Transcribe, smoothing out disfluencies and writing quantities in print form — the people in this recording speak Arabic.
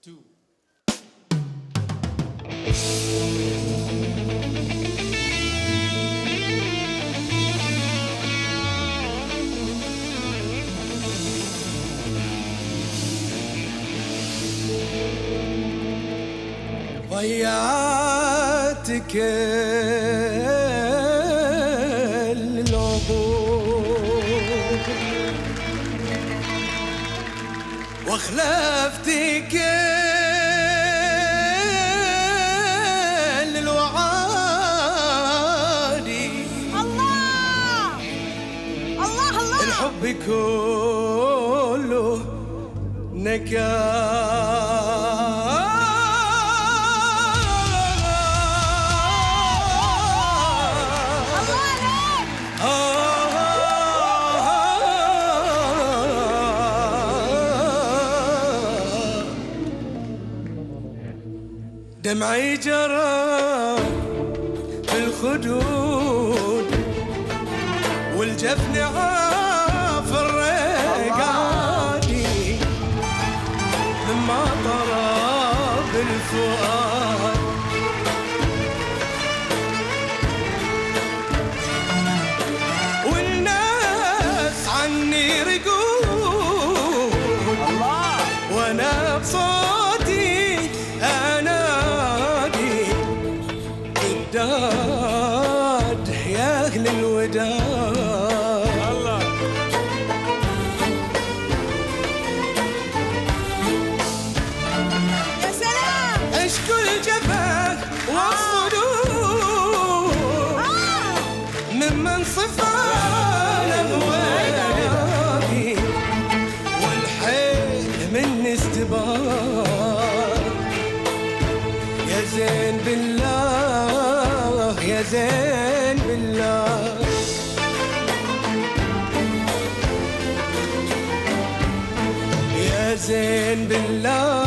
2. ضيعت كل العهود واخلفت كل الوعادي. الله الله الله، الحب كله نكال. دمعي جرى في الخدود والجفن عاف الرقادي لما طرب الفؤاد. والناس عني رقود وانا بصوتي انادي وداد يا اهل الوداد. الله يا سلام، اشكو الجفاك والصدور ممن صفانا بوادي والحيل من استبار. يا زين بالله يا زين بالله، يا زين بالله